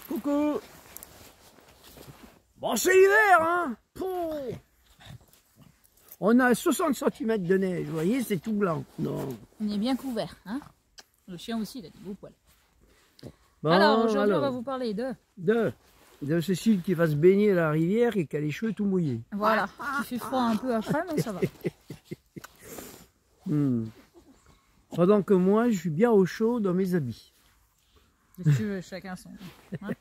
Coucou. Bon, c'est l'hiver, hein. Pouh. On a 60 cm de neige, vous voyez, c'est tout blanc. Non. On est bien couvert, hein. Le chien aussi, il a des beaux poils. Bon, alors, aujourd'hui, on va vous parler de Cécile qui va se baigner à la rivière et qui a les cheveux tout mouillés. Voilà, qui fait froid un peu après, mais ça va. Pendant que moi, je suis bien au chaud dans mes habits. Si tu veux, chacun son. Hein,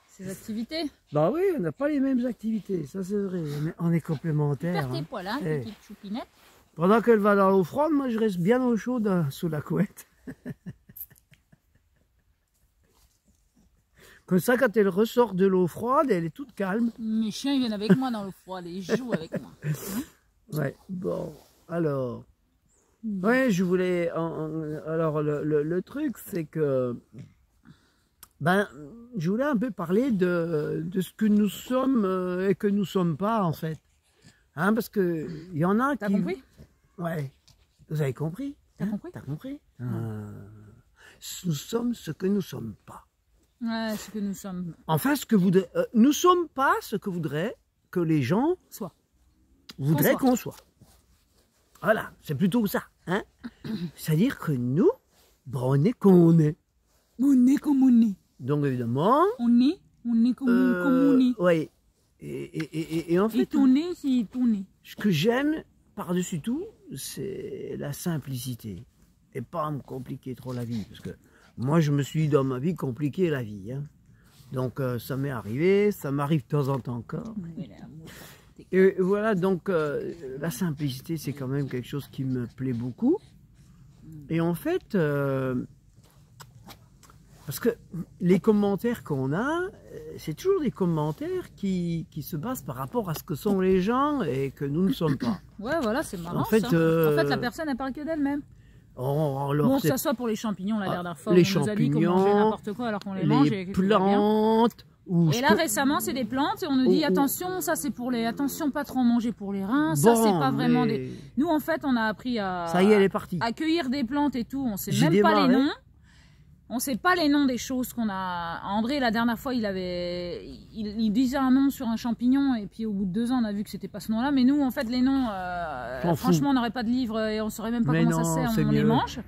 ses activités. Bah oui, on n'a pas les mêmes activités, ça c'est vrai. On est complémentaires. Perds tes poils, hein, Eh. petite choupinette. Pendant qu'elle va dans l'eau froide, moi je reste bien au chaud sous la couette. Comme ça, quand elle ressort de l'eau froide, elle est toute calme. Mes chiens, ils viennent avec moi dans l'eau froide et ils jouent avec moi. Hein. Ouais, bon, alors... Ouais, je voulais... Alors, le truc, c'est que... Ben, je voulais un peu parler de ce que nous sommes et que nous sommes pas, en fait. Hein, parce que il y en a qui... T'as compris? Ouais. Vous avez compris? T'as compris? T'as compris? Nous sommes ce que nous sommes pas. Ouais, ce que nous sommes. Enfin, ce que voudrait... nous sommes pas ce que voudraient que les gens Soit. voudraient qu'on soit. Voilà, c'est plutôt ça. Hein. C'est-à-dire que nous, ben, on est comme on est. On est comme on est. Donc évidemment... On est comme on est. Oui. Et en fait... Et ton nez, c'est ton nez. Ce que j'aime, par-dessus tout, c'est la simplicité. Et pas me compliquer trop la vie. Parce que moi, je me suis, dans ma vie, compliqué la vie. Hein. Donc, ça m'est arrivé, ça m'arrive de temps en temps encore. Et voilà, donc, la simplicité, c'est quand même quelque chose qui me plaît beaucoup. Et en fait, parce que les commentaires qu'on a, c'est toujours des commentaires qui se basent par rapport à ce que sont les gens et que nous ne sommes pas. Ouais, voilà, c'est marrant. En fait, ça. En fait, la personne, elle parle que d'elle-même. Alors, bon, ça soit pour les champignons, la dernière fois, les on nous a dit qu'on mangeait n'importe quoi alors qu'on les mange. Les plantes. Et là, récemment, c'est des plantes et on nous dit attention, ça c'est pour les... Attention, pas trop manger pour les reins, ça c'est pas vraiment des... Nous, en fait, on a appris à... Ça y est, elle est partie. À cueillir des plantes et tout, on sait même pas les noms. On sait pas les noms des choses qu'on a... André, la dernière fois, il disait un nom sur un champignon et puis au bout de 2 ans, on a vu que c'était pas ce nom-là. Mais nous, en fait, les noms, franchement, on n'aurait pas de livre et on saurait même pas comment ça sert, on les mange.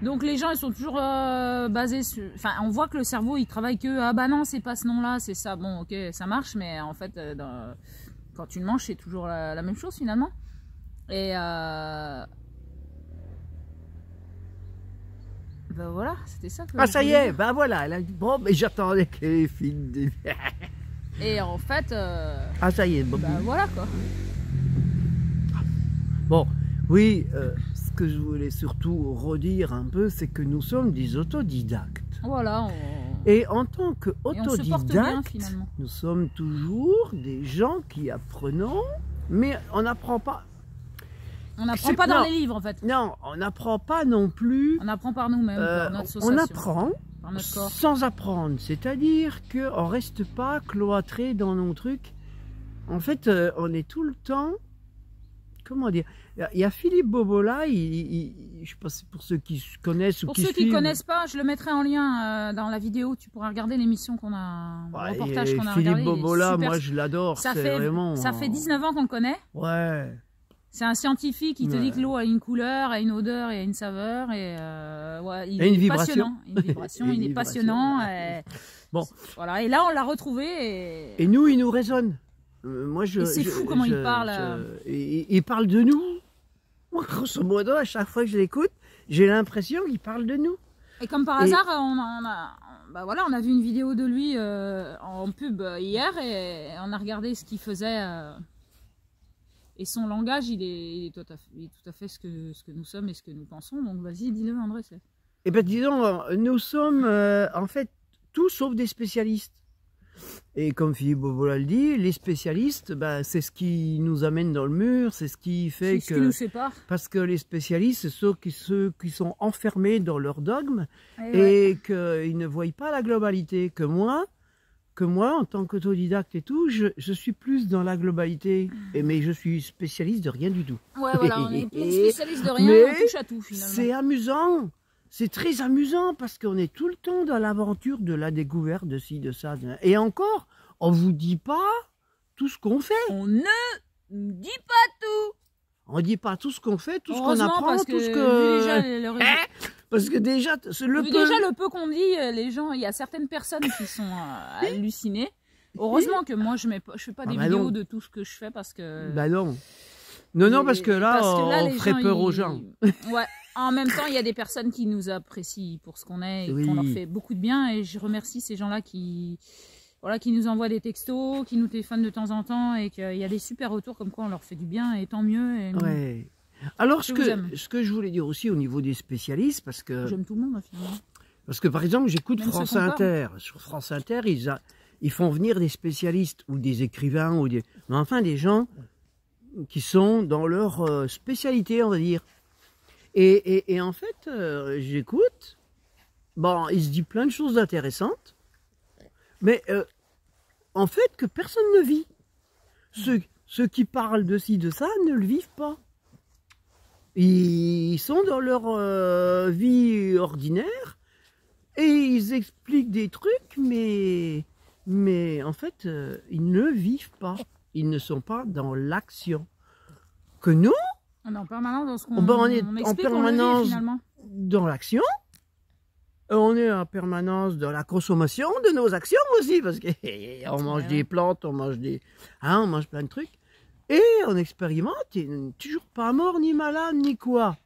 Donc les gens, ils sont toujours basés sur... Enfin, on voit que le cerveau, il travaille que... Ah bah non, c'est pas ce nom-là, c'est ça. Bon, ok, ça marche, mais en fait, quand tu le manges, c'est toujours la même chose finalement. Et... Ben voilà, c'était ça que... Ah ça y est, ben voilà, elle a dit, bon, mais j'attendais que les filles... Et en fait... Ah ça y est, bon. Ben voilà quoi. Bon, oui, ce que je voulais surtout redire un peu, c'est que nous sommes des autodidactes. Voilà. Et en tant qu'autodidactes, nous sommes toujours des gens qui apprenons, mais on n'apprend pas... On n'apprend pas dans les livres en fait. Non, on n'apprend pas non plus. On apprend par nous-mêmes, par notre association. On apprend par notre corps. Sans apprendre. C'est-à-dire qu'on ne reste pas cloîtré dans nos trucs. En fait, on est tout le temps... Comment dire? Il y a Philippe Bobola, je sais pas si pour ceux qui connaissent ou qui suivent. Pour ceux qui ne connaissent pas, je le mettrai en lien dans la vidéo. Tu pourras regarder l'émission qu'on a, le reportage qu'on a regardé. Philippe Bobola, moi je l'adore. Ça fait 19 ans qu'on le connaît. Ouais. C'est un scientifique qui te dit que l'eau a une couleur, a une odeur et a une saveur. Et, il et une est vibration. Passionnant. Une vibration, il est passionnant. Bon. Voilà, et là, on l'a retrouvé. Et nous, il nous résonne. Moi, c'est fou comment il parle. Il parle de nous. Moi, grosso modo, à chaque fois que je l'écoute, j'ai l'impression qu'il parle de nous. Et comme par hasard, bah voilà, on a vu une vidéo de lui en pub hier et on a regardé ce qu'il faisait. Et son langage, il est tout à fait ce que nous sommes et ce que nous pensons. Donc vas-y, dis-le André. Eh bien disons, nous sommes en fait tous sauf des spécialistes. Et comme Philippe Bobola le dit, les spécialistes, bah, c'est ce qui nous amène dans le mur, c'est ce qui fait que... C'est ce qui nous sépare. Parce que les spécialistes, c'est ceux qui sont enfermés dans leur dogme et qu'ils ne voient pas la globalité. Que moi, en tant qu'autodidacte et tout, je suis plus dans la globalité, mais je suis spécialiste de rien du tout. Ouais, voilà, on est spécialiste de rien, on touche à tout finalement. C'est amusant, c'est très amusant parce qu'on est tout le temps dans l'aventure de la découverte de ci, de ça. Et encore, on vous dit pas tout ce qu'on fait. On ne dit pas tout. On dit pas tout ce qu'on fait, tout ce qu'on Heureusement, apprend, parce tout ce vu que... déjà le réseau- Parce que déjà, le peu qu'on dit, les gens, il y a certaines personnes qui sont hallucinées. Heureusement que moi, je fais pas des vidéos de tout ce que je fais parce que... Bah non. Non, parce que là, on les ferait gens, peur aux gens. Ouais. En même temps, il y a des personnes qui nous apprécient pour ce qu'on est et qu'on leur fait beaucoup de bien. Et je remercie ces gens-là qui nous envoient des textos, qui nous téléphonent de temps en temps et qu'il y a des super retours comme quoi on leur fait du bien et tant mieux. Et ouais. Alors, ce que je voulais dire aussi au niveau des spécialistes, parce que... J'aime tout le monde, finalement. Parce que, par exemple, j'écoute France Inter. Sur France Inter, ils font venir des spécialistes ou des écrivains, mais enfin des gens qui sont dans leur spécialité, on va dire. Et en fait, j'écoute, bon, il se dit plein de choses intéressantes, mais en fait que personne ne vit. Ceux qui parlent de ci, de ça, ne le vivent pas. Ils sont dans leur vie ordinaire et ils expliquent des trucs, mais en fait, ils ne vivent pas. Ils ne sont pas dans l'action. Que nous, on est en permanence dans ce qu'on on est en permanence dans l'action. On est en permanence dans la consommation de nos actions aussi, parce qu'on mange des plantes, on mange on mange plein de trucs. Et on expérimente, et toujours pas mort, ni malade, ni quoi.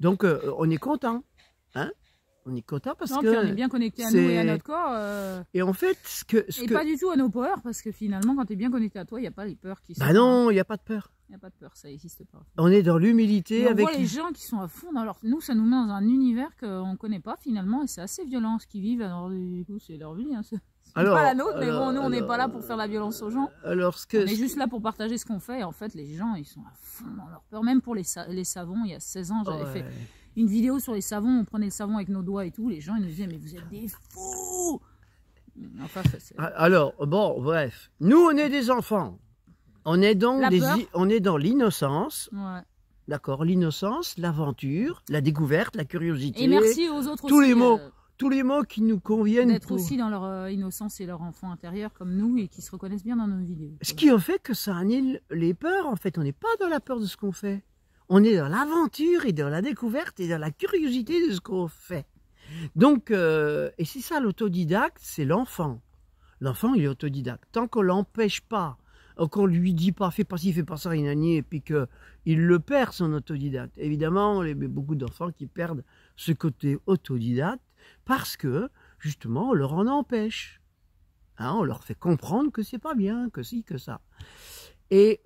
Donc, on est content. Hein? On est content parce que... on est bien connecté à nous et à notre corps. Et en fait, pas du tout à nos peurs, parce que finalement, quand tu es bien connecté à toi, il n'y a pas les peurs qui sont... Bah non, il n'y a pas de peur. Il n'y a pas de peur, ça n'existe pas. On est dans l'humilité avec... On voit les gens qui sont à fond dans leur... Nous, ça nous met dans un univers qu'on ne connaît pas finalement, et c'est assez violent ce qu'ils vivent. Alors, du coup, c'est leur vie. Hein. C'est pas la nôtre, mais bon, nous, on n'est pas là pour faire la violence aux gens. On est juste là pour partager ce qu'on fait. Et en fait, les gens, ils sont à fond dans leur peur. Même pour les savons, il y a 16 ans, j'avais fait une vidéo sur les savons. On prenait le savon avec nos doigts et tout. Les gens, ils nous disaient, mais vous êtes des fous. Enfin, alors, bon, bref. Nous, on est des enfants. On est donc on est dans l'innocence. Ouais. D'accord, l'innocence, l'aventure, la découverte, la curiosité. Et merci aux autres tous aussi. Tous les mots qui nous conviennent. D'être aussi dans leur innocence et leur enfant intérieur comme nous et qui se reconnaissent bien dans nos vidéos. Ce qui en fait que ça annule les peurs. En fait, on n'est pas dans la peur de ce qu'on fait. On est dans l'aventure et dans la découverte et dans la curiosité de ce qu'on fait. Donc, et c'est ça l'autodidacte, c'est l'enfant. L'enfant, il est autodidacte. Tant qu'on l'empêche pas, qu'on lui dit pas, fais pas ci, fais pas ça, et puis qu'il le perd, son autodidacte. Évidemment, il y a beaucoup d'enfants qui perdent ce côté autodidacte parce que, justement, on leur en empêche. Hein, on leur fait comprendre que c'est pas bien, que si, que ça. Et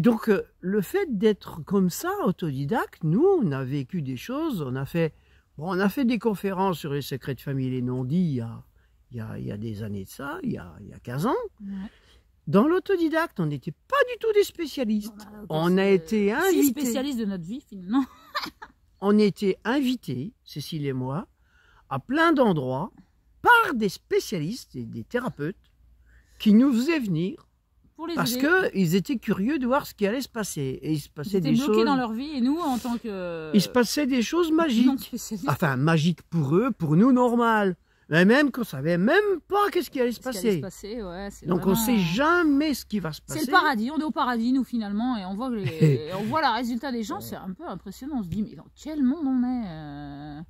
donc, le fait d'être comme ça, autodidacte, nous, on a vécu des choses, on a fait des conférences sur les secrets de famille et les non-dits il y a des années de ça, il y a 15 ans. Ouais. Dans l'autodidacte, on n'était pas du tout des spécialistes. On a été invités. Si spécialistes de notre vie, finalement. On était invités, Cécile et moi, à plein d'endroits, par des spécialistes et des thérapeutes qui nous faisaient venir parce qu'ils étaient curieux de voir ce qui allait se passer. Et il se passait des choses... Ils étaient bloqués dans leur vie, et nous, en tant que... Il se passait des choses magiques. Enfin, magiques pour eux, pour nous, normales. Mais même qu'on ne savait même pas qu'est-ce qui allait se passer. Ouais, donc vraiment... on ne sait jamais ce qui va se passer. C'est le paradis, on est au paradis nous finalement et on voit, on voit le résultat des gens, c'est un peu impressionnant. On se dit mais dans quel monde on est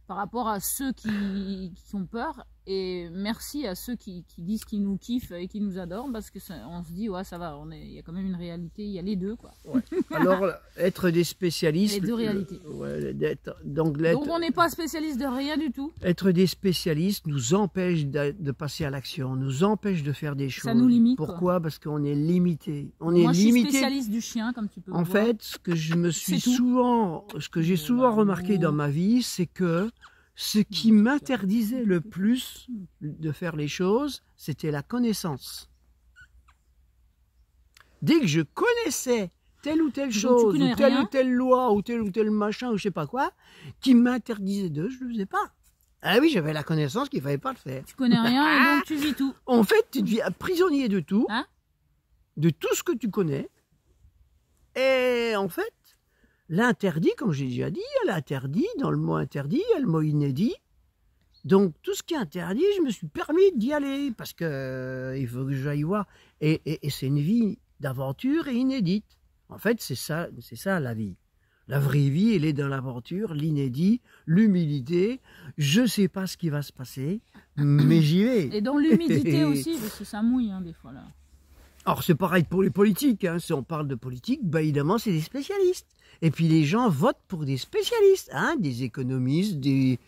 par rapport à ceux qui ont peur, et merci à ceux qui disent qu'ils nous kiffent et qui nous adorent, parce que on se dit ouais ça va, il y a quand même une réalité, il y a les deux quoi. Ouais. Alors être des spécialistes, les deux réalités. Donc on n'est pas spécialiste de rien du tout. Être des spécialistes nous empêche de passer à l'action, nous empêche de faire des choses. Ça nous limite. Pourquoi? Parce qu'on est limité. Moi je suis spécialiste du chien, comme tu peux le voir. En fait, ce que j'ai souvent remarqué dans ma vie, c'est que ce qui m'interdisait le plus de faire les choses, c'était la connaissance. Dès que je connaissais telle ou telle chose, ou telle loi, ou tel machin, ou je sais pas quoi, qui m'interdisait je ne le faisais pas. Ah oui, j'avais la connaissance qu'il ne fallait pas le faire. Tu connais rien et donc tu vis tout. En fait, tu deviens prisonnier de tout, de tout ce que tu connais. Et en fait, l'interdit, comme j'ai déjà dit, il y a l'interdit, dans le mot interdit, il y a le mot inédit. Donc tout ce qui est interdit, je me suis permis d'y aller, parce que il faut que j'aille voir. Et c'est une vie d'aventure et inédite. En fait, c'est ça la vie. La vraie vie, elle est dans l'aventure, l'inédit, l'humilité. Je ne sais pas ce qui va se passer, mais j'y vais. Et dans l'humidité aussi, parce que ça mouille des fois là. Alors c'est pareil pour les politiques, hein. Si on parle de politique, évidemment c'est des spécialistes. Et puis les gens votent pour des spécialistes, hein, des économistes, des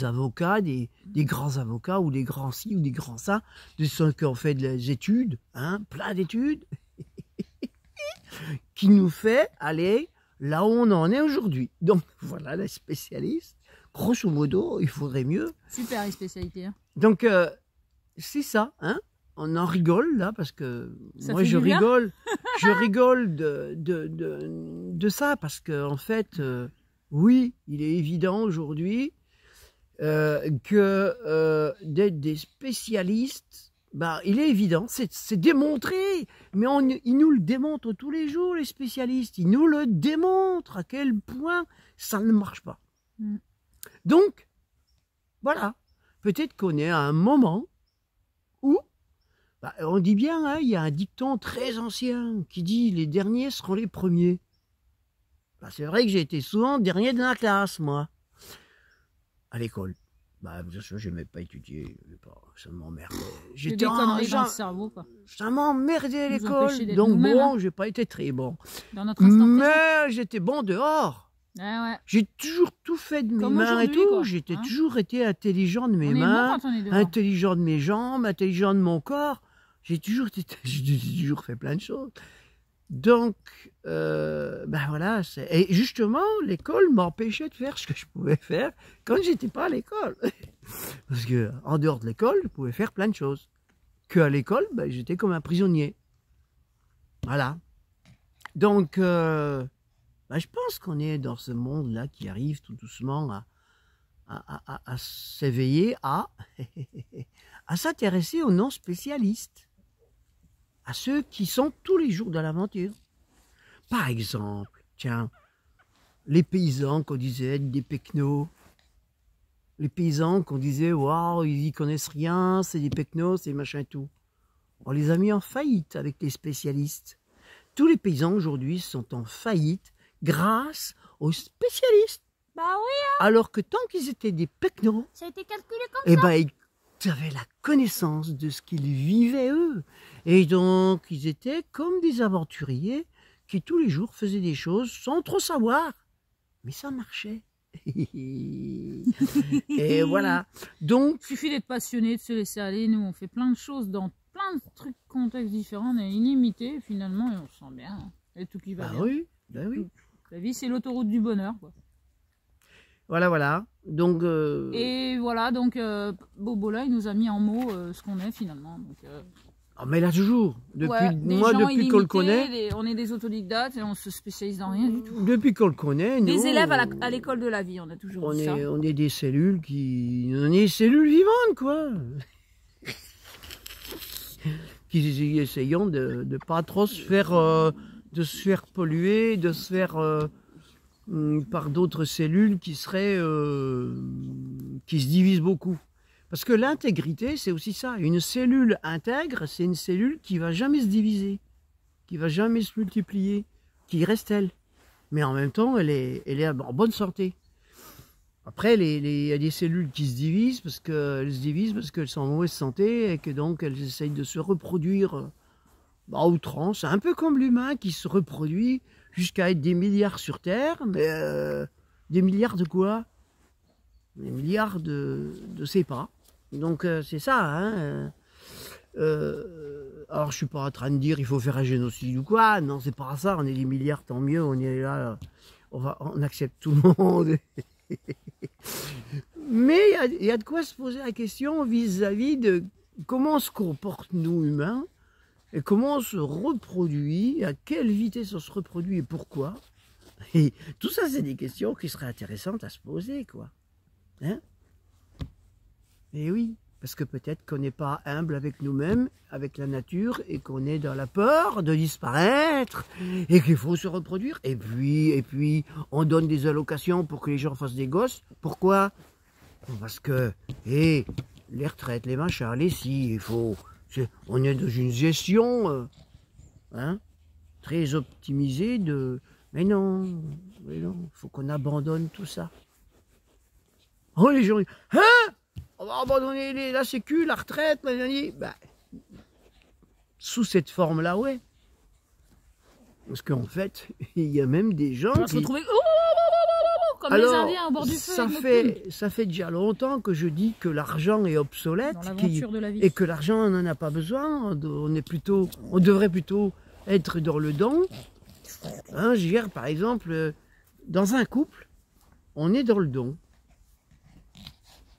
avocats, des grands avocats, ou des grands ci, ou des grands ça, de ceux qui ont fait des études, hein, plein d'études, qui nous fait aller là où on en est aujourd'hui. Donc voilà les spécialistes. Grosso modo, il faudrait mieux. Super les spécialités. Hein. Donc c'est ça, hein. On en rigole là parce que ça moi je rigole de ça parce que en fait oui, il est évident aujourd'hui que d'être des spécialistes, il est évident, c'est démontré, mais ils nous le démontrent tous les jours les spécialistes, ils nous le démontrent à quel point ça ne marche pas. Donc voilà, peut-être qu'on est à un moment où on dit bien, hein, il y a un dicton très ancien qui dit « les derniers seront les premiers ». C'est vrai que j'ai été souvent dernier de la classe, moi, à l'école. Bien sûr, je n'aimais pas étudier, ça m'emmerdait. J'étais dans le cerveau, quoi. Ça m'emmerdait à l'école, donc bon, j'ai pas été très bon. Dans notre instant mais j'étais bon dehors. Ouais. J'ai toujours tout fait de mes mains et tout. J'ai toujours été intelligent de mes mains, intelligent de mes jambes, intelligent de mon corps. J'ai toujours fait plein de choses. Donc, voilà. Et justement, l'école m'empêchait de faire ce que je pouvais faire quand j'étais pas à l'école. Parce que en dehors de l'école, je pouvais faire plein de choses. Qu'à l'école, j'étais comme un prisonnier. Voilà. Donc, je pense qu'on est dans ce monde-là qui arrive tout doucement à s'éveiller, à s'intéresser aux non-spécialistes. À ceux qui sont tous les jours dans l'aventure. Par exemple, tiens, les paysans qu'on disait être des pecnos, les paysans qu'on disait, waouh, ils y connaissent rien, c'est des pecnos, c'est machin et tout. On les a mis en faillite avec les spécialistes. Tous les paysans aujourd'hui sont en faillite grâce aux spécialistes. Oui. Hein. Alors que tant qu'ils étaient des pecnos, ça a été calculé comme ça. Ils avaient la connaissance de ce qu'ils vivaient eux. Et donc, ils étaient comme des aventuriers qui tous les jours faisaient des choses sans trop savoir. Mais ça marchait. Et voilà. Donc, il suffit d'être passionné, de se laisser aller. Nous, on fait plein de choses dans plein de trucs, contextes différents. On est illimité finalement et on se sent bien. Et tout qui va bien. Oui. La vie, c'est l'autoroute du bonheur, quoi. Voilà. Donc, Et voilà, donc Bobo là, il nous a mis en mots ce qu'on est finalement. Donc, mais là toujours, depuis qu'on le connaît. On est des autodidactes et on se spécialise dans rien du tout. Depuis qu'on le connaît, nous, des élèves à l'école de la vie, on a toujours dit ça. On est des cellules on est des cellules vivantes, quoi. Qui essayons de ne pas trop se faire polluer, de se faire par d'autres cellules qui se divisent beaucoup. Parce que l'intégrité, c'est aussi ça. Une cellule intègre, c'est une cellule qui ne va jamais se diviser, qui ne va jamais se multiplier, qui reste elle. Mais en même temps, elle est en bonne santé. Après, il y a des cellules qui se divisent parce qu'elles sont en mauvaise santé et que donc elles essayent de se reproduire à outrance. C'est un peu comme l'humain qui se reproduit jusqu'à être des milliards sur Terre, mais des milliards de quoi? Des milliards de sais pas. Donc c'est ça, hein. Alors je suis pas en train de dire il faut faire un génocide ou quoi, non c'est pas ça, on est des milliards, tant mieux, on est là, on accepte tout le monde. Mais il y a de quoi se poser la question vis-à-vis de comment on se comporte nous humains, et comment on se reproduit, à quelle vitesse on se reproduit et pourquoi. Et tout ça c'est des questions qui seraient intéressantes à se poser, quoi. Hein? Et oui, Parce que peut-être qu'on n'est pas humble avec nous-mêmes, avec la nature, et qu'on est dans la peur de disparaître, et qu'il faut se reproduire. Et puis, on donne des allocations pour que les gens fassent des gosses. Pourquoi? Parce que, les retraites, les machins, les si, on est dans une gestion, très optimisée de... Mais non, faut qu'on abandonne tout ça. Oh, les gens, on va abandonner la sécu, la retraite, sous cette forme-là, ouais. Parce qu'en fait, il y a même des gens on va se retrouver comme les Indiens au bord du feu. Ça fait déjà longtemps que je dis que l'argent est obsolète de la vie. Et que l'argent, on n'en a pas besoin. On devrait plutôt être dans le don. Je dirais, par exemple, dans un couple, on est dans le don.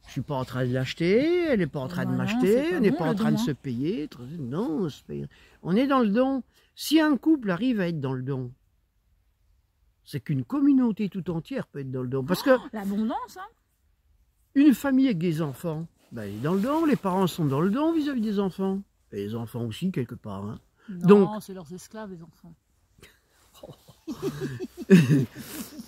Je suis pas en train de l'acheter, elle n'est pas en train de m'acheter, on n'est pas en train de se payer. Non, on est dans le don. Si un couple arrive à être dans le don, c'est qu'une communauté tout entière peut être dans le don. Parce que l'abondance, une famille avec des enfants, elle est dans le don, les parents sont dans le don vis-à-vis des enfants. Et les enfants aussi, quelque part. Non, c'est leurs esclaves, les enfants.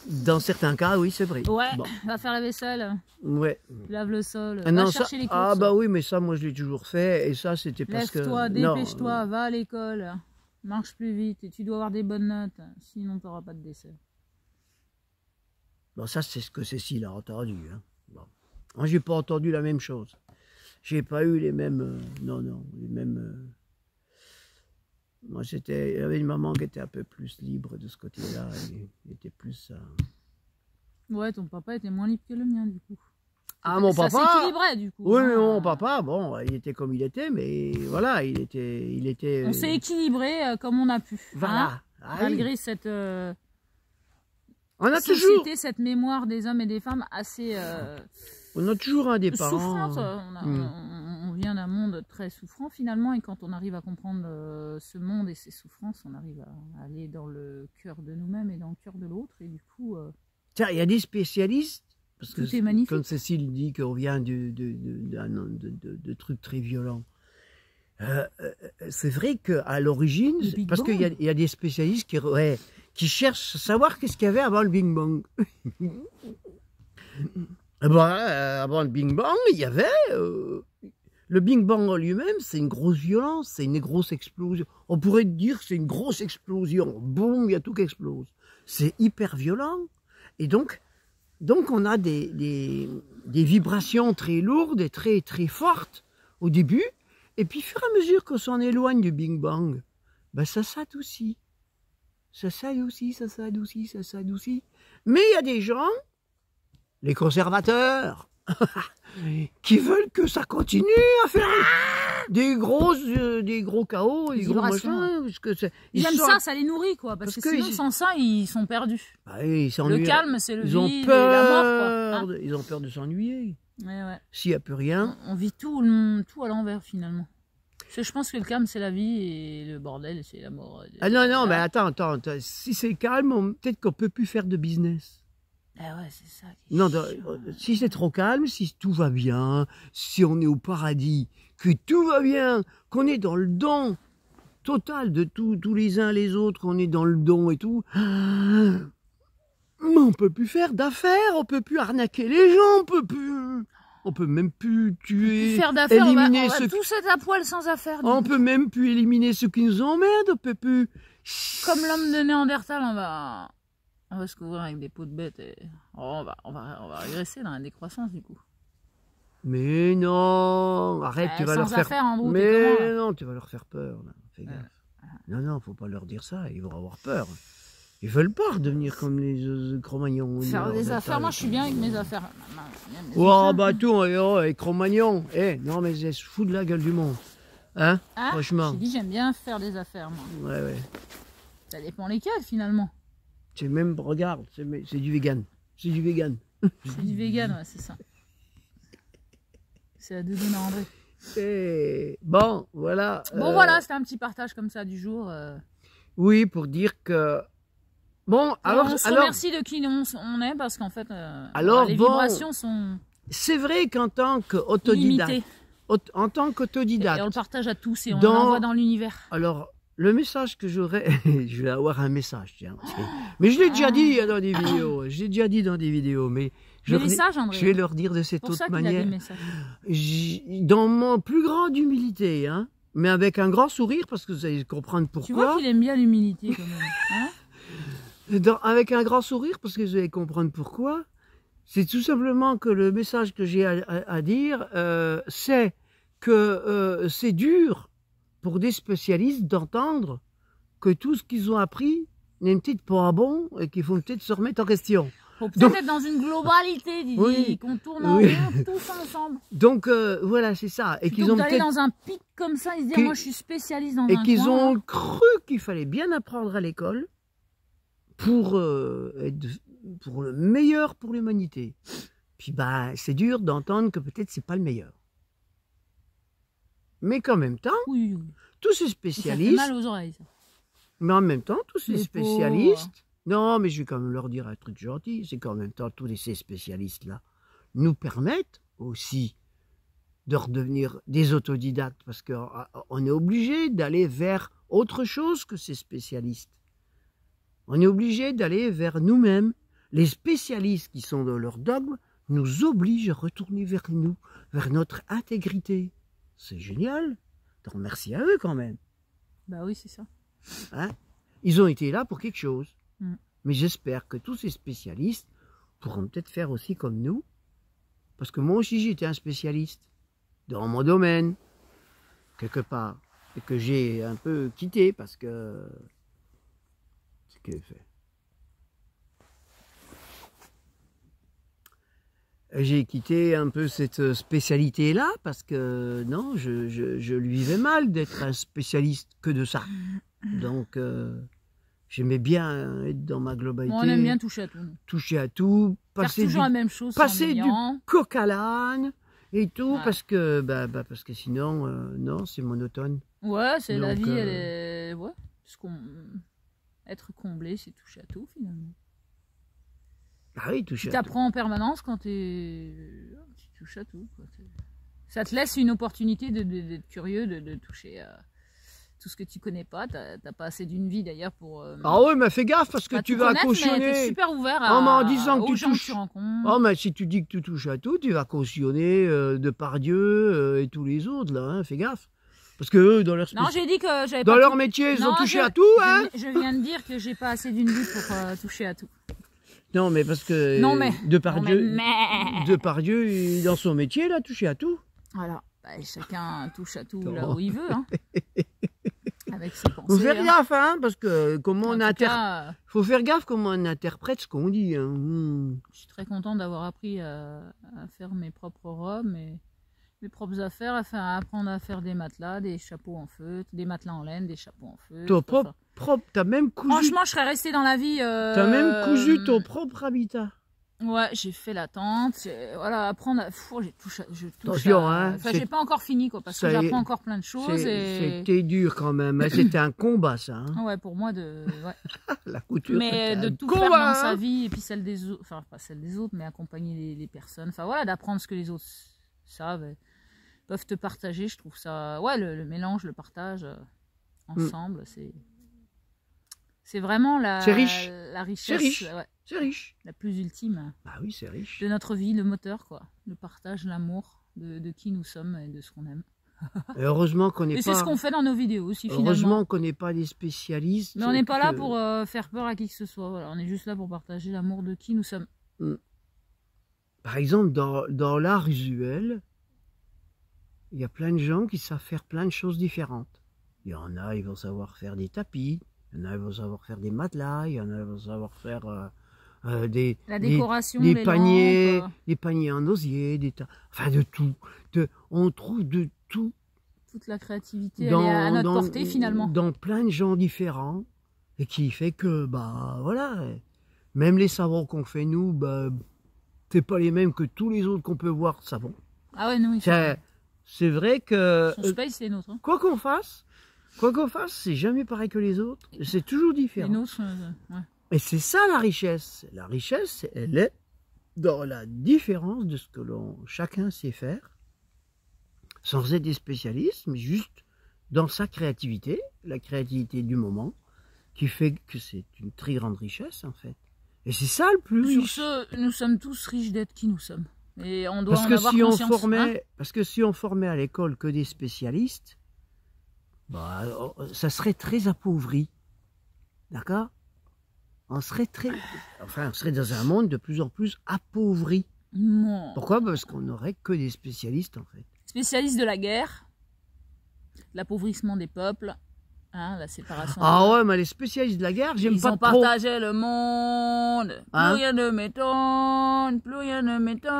Dans certains cas, oui, c'est vrai. Ouais, va faire la vaisselle. Ouais. Lave le sol. Va chercher les courses. Ah bah oui, mais ça, moi, je l'ai toujours fait. Et ça, c'était parce que... Lève-toi, dépêche-toi, va à l'école. Marche plus vite. Et tu dois avoir des bonnes notes. Sinon, tu n'auras pas de dessert. Bon, ça, c'est ce que Cécile a entendu. Bon. Moi, j'ai pas entendu la même chose. J'ai pas eu les mêmes... les mêmes... Moi, il y avait une maman qui était un peu plus libre de ce côté-là. Il était plus... Ouais, ton papa était moins libre que le mien, du coup. Ah, mon papa... Ça s'équilibrait, du coup. Oui, mais mon papa, bon, il était comme il était, mais voilà, il était... On s'est équilibré comme on a pu. Voilà. Malgré cette... on a société, toujours... cette mémoire des hommes et des femmes assez... on a toujours un des parents... souffrante. On vient d'un monde très souffrant finalement, et quand on arrive à comprendre ce monde et ses souffrances, on arrive à aller dans le cœur de nous-mêmes et dans le cœur de l'autre, et du coup... Tiens, il y a des spécialistes, parce que tout est magnifique. Comme Cécile dit qu'on vient de trucs très violents. C'est vrai qu'à l'origine, parce qu'il y a des spécialistes qui cherchent à savoir qu'est-ce qu'il y avait avant le Big Bang. Avant le Big Bang, il y avait... le Big Bang en lui-même, c'est une grosse violence, c'est une grosse explosion. On pourrait dire que c'est une grosse explosion. Boum, il y a tout qui explose. C'est hyper violent. Et donc on a des vibrations très lourdes et très, très fortes au début. Et puis, au fur et à mesure qu'on s'en éloigne du Big Bang, ça s'adoucit. Ça s'adoucit, ça s'adoucit, ça s'adoucit. Mais il y a des gens, les conservateurs, qui veulent que ça continue à faire des gros chaos, des gros machins. Ils aiment ça, ça les nourrit, quoi. Parce que sinon, sans ça, ils sont perdus. Le calme, c'est le vide et la mort, quoi. Ils ont peur de s'ennuyer. Ouais. S'il n'y a plus rien. On vit tout à l'envers, finalement. Parce que je pense que le calme, c'est la vie, et le bordel, c'est la mort. Non, mais attends. Si c'est calme, peut-être qu'on ne peut plus faire de business. Ah ouais, c'est ça. Si c'est trop calme, si tout va bien, si on est au paradis, que tout va bien, qu'on est dans le don total de tous les uns les autres, qu'on est dans le don et tout, on peut plus faire d'affaires, on peut plus arnaquer les gens, on peut même plus tuer, faire d'affaires, éliminer on va tous être à poil sans affaires. On peut même plus éliminer ceux qui nous emmerdent, on peut plus. Comme l'homme de Néandertal, on va se couvrir avec des peaux de bête et on va régresser dans la décroissance, du coup. Mais non, arrête, tu vas leur faire peur. Mais non, tu vas leur faire peur. Là. Fais gaffe. Non, faut pas leur dire ça, ils vont avoir peur. Ils veulent pas redevenir comme les Cro-Magnons. Faire des affaires, moi je suis bien avec mes affaires. Les Cro-Magnons. Non, mais je fous de la gueule du monde. Franchement. J'ai dit, j'aime bien faire des affaires, moi. Ouais. Ça dépend lesquelles, finalement. C'est même, regarde, c'est du vegan. C'est du vegan. C'est du vegan, ouais, c'est ça. C'est la deuxième à André. Bon, voilà. Voilà, c'était un petit partage comme ça du jour. Oui, pour dire que... Bon, on se remercie de qui on est, parce qu'en fait, les vibrations sont... C'est vrai qu'en tant qu'autodidacte, en tant qu'autodidacte. Et on le partage à tous et on l'envoie dans l'univers. Alors, le message que j'aurais, je vais avoir un message, tiens. Mais je l'ai déjà dit dans des vidéos. Je l'ai déjà dit dans des vidéos, mais je vais leur dire de cette autre manière. Dans mon plus grande humilité, hein, mais avec un grand sourire, parce que vous allez comprendre pourquoi. Tu vois qu'il aime bien l'humilité quand même. Hein, avec un grand sourire, parce que vous allez comprendre pourquoi. C'est tout simplement que le message que j'ai à dire, c'est que c'est dur pour des spécialistes d'entendre que tout ce qu'ils ont appris n'est peut-être pas bon et qu'il faut peut-être se remettre en question. Il faut peut-être être dans une globalité, Didier, qu'on tourne en rond tous ensemble. Donc voilà, c'est ça. Et qu'ils ont d'aller dans un pic comme ça, ils se disent moi je suis spécialiste dans un coin. Et qu'ils ont cru qu'il fallait bien apprendre à l'école pour le meilleur pour l'humanité. Puis bah c'est dur d'entendre que peut-être c'est pas le meilleur. Mais qu'en même temps, tous ces spécialistes... Ça fait mal aux oreilles, ça. Mais en même temps, tous ces spécialistes... Non, mais je vais quand même leur dire un truc gentil. C'est qu'en même temps, tous ces spécialistes-là nous permettent aussi de redevenir des autodidactes. Parce qu'on est obligé d'aller vers autre chose que ces spécialistes. On est obligé d'aller vers nous-mêmes. Les spécialistes qui sont dans leur dogme nous obligent à retourner vers nous, vers notre intégrité. C'est génial. Donc merci à eux quand même. Bah oui, c'est ça. Hein? Ils ont été là pour quelque chose. Mais j'espère que tous ces spécialistes pourront peut-être faire aussi comme nous. Parce que moi aussi j'étais un spécialiste dans mon domaine, quelque part. Et que j'ai un peu quitté parce que... C'est ce qu'il fait. J'ai quitté un peu cette spécialité-là parce que non, je lui vivais mal d'être un spécialiste que de ça. Donc, j'aimais bien être dans ma globalité. Bon, on aime bien toucher à tout. Toucher à tout, passer toujours la même chose, passer du coq à l'âne et tout, parce que sinon, non, c'est monotone. Ouais, c'est la vie, elle est... Ouais, être comblé, c'est toucher à tout, finalement. Ah oui, toucher à tout. Tu t'apprends en permanence quand tu touches à tout. Quoi. Ça te laisse une opportunité d'être curieux, de toucher à tout ce que tu connais pas. T'as pas assez d'une vie d'ailleurs pour... Ah oui, mais fais gaffe parce que tu vas cautionner. T'es super ouvert en disant que aux gens que tu rencontres. Oh, mais si tu dis que tu touches à tout, tu vas cautionner Depardieu et tous les autres, là. Hein, fais gaffe. Parce que eux, dans leur j'ai dit que j'avais dans leur métier, ils ont touché à tout, hein. Je viens de dire que j'ai pas assez d'une vie pour toucher à tout. Non, mais parce que Depardieu, dans son métier, il a touché à tout. Voilà, chacun touche à tout là où il veut. Hein. Avec ses pensées. Faut faire gaffe, hein, parce que faut faire gaffe comment on interprète ce qu'on dit. Hein. Je suis très contente d'avoir appris à faire mes propres robes, mes propres affaires, à apprendre à faire des matelas, des chapeaux en feutre, des matelas en laine, des chapeaux en feutre. T'as même cousu. Franchement, je serais restée dans la vie. T'as même cousu ton propre habitat. Ouais, j'ai fait la tente. Voilà, apprendre à... je touche Attention, hein. Enfin, j'ai pas encore fini, quoi, parce que j'apprends encore plein de choses. C'était dur quand même. C'était un combat, ça. Hein. Ouais, pour moi, ouais. La couture. Mais de tout faire dans sa vie, et puis celle des autres. Enfin, pas celle des autres, mais accompagner les personnes. Enfin, voilà, d'apprendre ce que les autres savent. Peuvent te partager, je trouve ça... Ouais, le mélange, le partage ensemble, c'est vraiment la richesse. C'est riche. Ouais. C'est riche. La plus ultime. Bah oui, c'est riche. De notre vie, le moteur, quoi. Le partage, l'amour de qui nous sommes et de ce qu'on aime. Et heureusement qu'on n'est pas... Et c'est ce qu'on fait dans nos vidéos aussi, finalement. Heureusement qu'on n'est pas des spécialistes. Mais on n'est pas là pour faire peur à qui que ce soit. Voilà, on est juste là pour partager l'amour de qui nous sommes. Par exemple, dans l'art usuel, il y a plein de gens qui savent faire plein de choses différentes. Il y en a, ils vont savoir faire des tapis. Il y en a, ils vont savoir faire des matelas. Il y en a, ils vont savoir faire la décoration, des paniers, lampes. Des paniers en osier, enfin de tout. On trouve de tout. Toute la créativité, elle est à notre portée finalement. Dans plein de gens différents. Et qui fait que, bah voilà, même les savons qu'on fait nous, bah, c'est pas les mêmes que tous les autres qu'on peut voir savons. Ah ouais, non, c'est vrai que... Son space, c'est nôtre. Hein. Quoi qu'on fasse, c'est jamais pareil que les autres. C'est toujours différent. Les nôtres, ouais. Et c'est ça la richesse. La richesse, elle est dans la différence de ce que chacun sait faire, sans être des spécialistes, mais juste dans sa créativité, la créativité du moment, qui fait que c'est une très grande richesse en fait. Et c'est ça le plus riche. Sur ce, nous sommes tous riches d'être qui nous sommes. Et on doit parce en que avoir si conscience. parce que si on formait à l'école que des spécialistes, bah, ça serait très appauvri. D'accord? On serait dans un monde de plus en plus appauvri. Non. Pourquoi? Parce qu'on n'aurait que des spécialistes en fait. Spécialistes de la guerre, l'appauvrissement des peuples, hein, la séparation. Ah ouais, mais les spécialistes de la guerre, j'aime pas trop. Ils ont partagé le monde, plus rien ne m'étonne, plus rien ne m'étonne,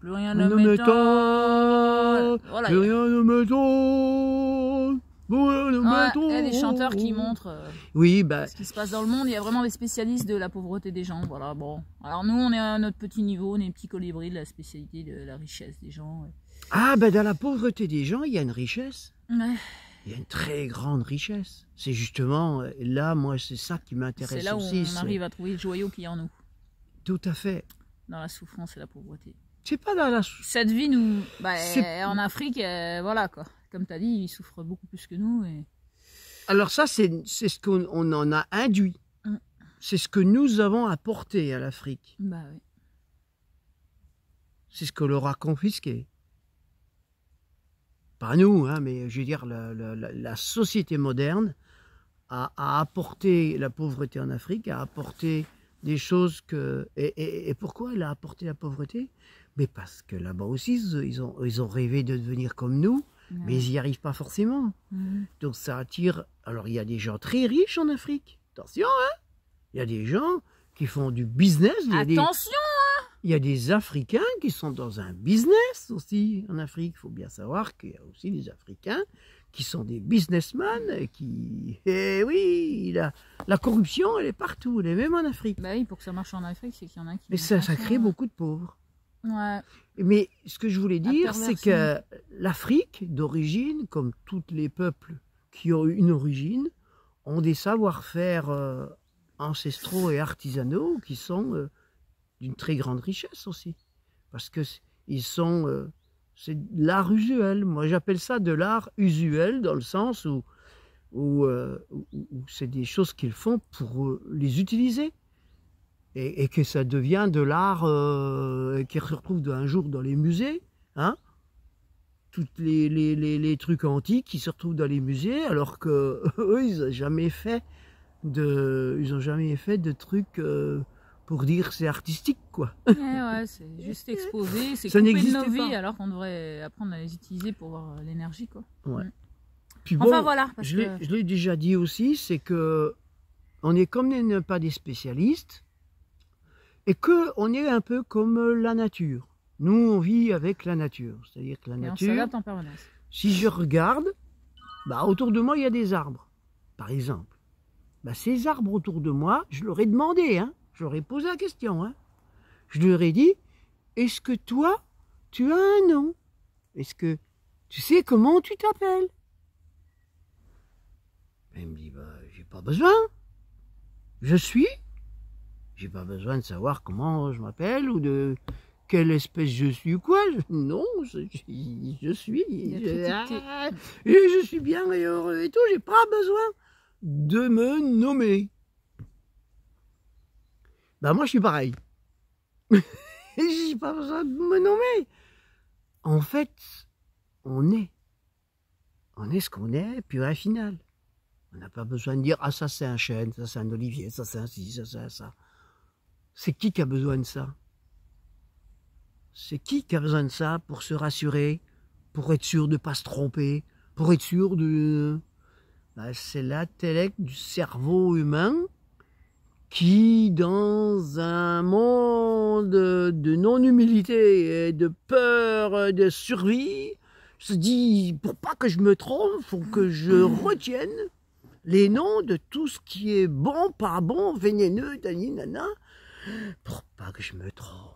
plus rien ne m'étonne. Voilà, plus rien ne m'étonne. Il y a des chanteurs qui montrent ce qui se passe dans le monde. Il y a vraiment des spécialistes de la pauvreté des gens. Voilà, bon. Alors nous, on est à notre petit niveau, on est petits colibris de la spécialité de la richesse des gens. Ah, ben dans la pauvreté des gens, il y a une richesse. Ouais. Il y a une très grande richesse. C'est justement, là, moi, c'est ça qui m'intéresse aussi. C'est là où on arrive à trouver le joyau qu'il y a en nous. Tout à fait. Dans la souffrance et la pauvreté. C'est pas dans la cette vie, nous, en Afrique, voilà quoi. Comme tu as dit, ils souffrent beaucoup plus que nous. Et... Alors ça, c'est ce qu'on en a induit. C'est ce que nous avons apporté à l'Afrique. Bah oui. C'est ce qu'on leur a confisqué. Pas nous, hein, mais je veux dire, la société moderne a apporté la pauvreté en Afrique, a apporté des choses que... Et pourquoi elle a apporté la pauvreté? Mais parce que là-bas aussi, ils ont rêvé de devenir comme nous, mais ils n'y arrivent pas forcément. Donc ça attire... Alors il y a des gens très riches en Afrique. Attention, hein. Il y a des gens qui font du business. Attention, hein. Il y a des Africains qui sont dans un business aussi en Afrique. Il faut bien savoir qu'il y a aussi des Africains qui sont des businessmen et qui... Eh oui, la corruption, elle est partout, elle est même en Afrique. Bah oui, pour que ça marche en Afrique, c'est qu'il y en a qui... Mais ça crée beaucoup de pauvres. Ouais. Mais ce que je voulais dire, c'est que l'Afrique, d'origine, comme tous les peuples qui ont une origine, ont des savoir-faire ancestraux et artisanaux qui sont d'une très grande richesse aussi. Parce que ils sont... c'est de l'art usuel. Moi, j'appelle ça de l'art usuel dans le sens où c'est des choses qu'ils font pour les utiliser. Et que ça devient de l'art qui se retrouve un jour dans les musées. Hein, tous les trucs antiques qui se retrouvent dans les musées, alors qu'eux, ils n'ont jamais fait de trucs pour dire c'est artistique, quoi. Ouais, c'est juste exposé, c'est coupé de nos vies, alors qu'on devrait apprendre à les utiliser pour voir l'énergie, quoi. Ouais. Puis bon, enfin voilà. Je l'ai déjà dit aussi, c'est que on est comme pas des spécialistes, et qu'on est un peu comme la nature. Nous, on vit avec la nature. C'est-à-dire que la nature... on s'adapte en permanence. Si je regarde, autour de moi, il y a des arbres, par exemple. Ces arbres autour de moi, je leur ai demandé, hein, je leur ai posé la question. Hein. Je leur ai dit, est-ce que toi, tu as un nom? Est-ce que tu sais comment tu t'appelles? Il me dit, j'ai pas besoin. Je suis. J'ai pas besoin de savoir comment je m'appelle ou de quelle espèce je suis ou quoi. Non, je suis. Et je suis bien et heureux et tout. J'ai pas besoin de me nommer. Moi, je suis pareil. J'ai pas besoin de me nommer. En fait, on est ce qu'on est, puis à la finale. On n'a pas besoin de dire, ah ça c'est un chêne, ça c'est un olivier, ça c'est un ci, ça c'est un ça. C'est qui a besoin de ça? C'est qui a besoin de ça pour se rassurer, pour être sûr de ne pas se tromper, pour être sûr de... c'est l'intellect du cerveau humain qui, dans un monde de non-humilité et de peur de survie, se dit, pour pas que je me trompe, il faut que je retienne les noms de tout ce qui est bon, pas bon, vénéneux, nana, pour pas que je me trompe.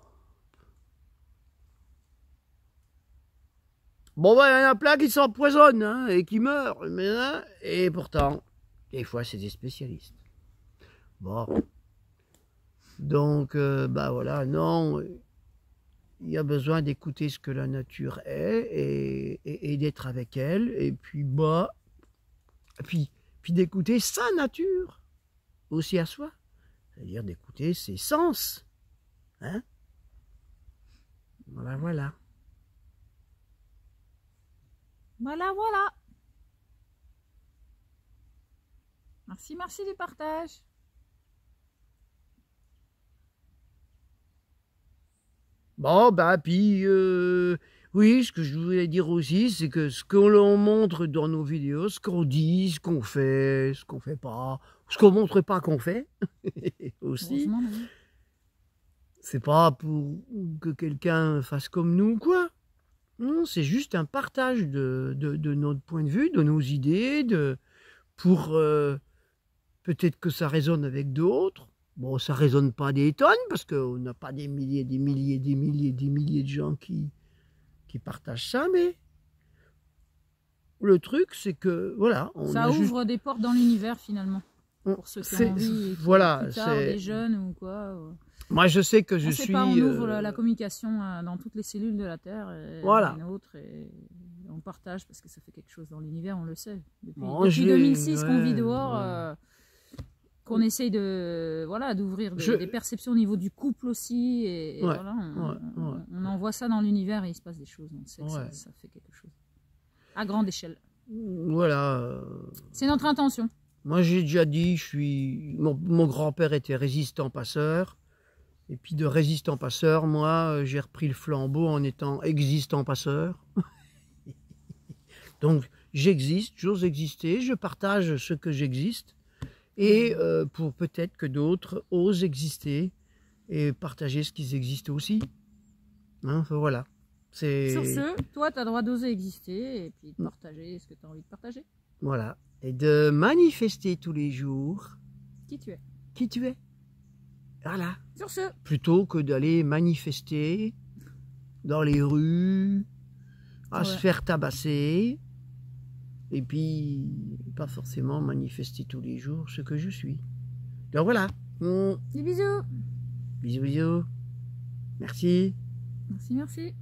Bon, il y en a plein qui s'empoisonnent hein, et qui meurent. Et pourtant, des fois, c'est des spécialistes. Bon. Donc, voilà, non. il y a besoin d'écouter ce que la nature est et d'être avec elle, et puis puis d'écouter sa nature aussi à soi, c'est-à-dire d'écouter ses sens, hein. Voilà, voilà. Voilà, voilà. Merci, merci du partage. Bon, bah, puis, oui, ce que je voulais dire aussi, c'est que ce que l'on montre dans nos vidéos, ce qu'on dit, ce qu'on fait pas, ce qu'on montre pas qu'on fait, aussi, c'est pas pour que quelqu'un fasse comme nous, quoi. Non, c'est juste un partage de notre point de vue, de nos idées, pour peut-être que ça résonne avec d'autres. Bon, ça résonne pas des tonnes, parce qu'on n'a pas des milliers de gens qui partagent ça, mais le truc, c'est que, voilà. Ça ouvre des portes dans l'univers, finalement, pour ceux qui ont envie, et qui, voilà, plus tard, des jeunes ou quoi. Moi, je sais que je suis... on ouvre la communication dans toutes les cellules de la Terre, et voilà. les nôtres, et on partage, parce que ça fait quelque chose dans l'univers, on le sait. Depuis 2006 qu'on vit dehors... qu'on essaye de d'ouvrir des perceptions au niveau du couple aussi, et voilà, on envoie ça dans l'univers et il se passe des choses, on sait que ça fait quelque chose à grande échelle. Voilà. C'est notre intention. Moi, j'ai déjà dit, mon grand-père était résistant passeur, et puis de résistant passeur, moi, j'ai repris le flambeau en étant existant passeur. Donc, j'existe, j'ose exister, je partage ce que j'existe. Et pour peut-être que d'autres osent exister et partager ce qu'ils existent aussi. Hein, voilà. Sur ce, toi, tu as le droit d'oser exister et puis de partager ce que tu as envie de partager. Voilà. Et de manifester tous les jours qui tu es. Qui tu es. Voilà. Sur ce. Plutôt que d'aller manifester dans les rues, à se faire tabasser. Et puis, pas forcément manifester tous les jours ce que je suis. Donc voilà. Des bisous. Bisous, bisous. Merci. Merci, merci.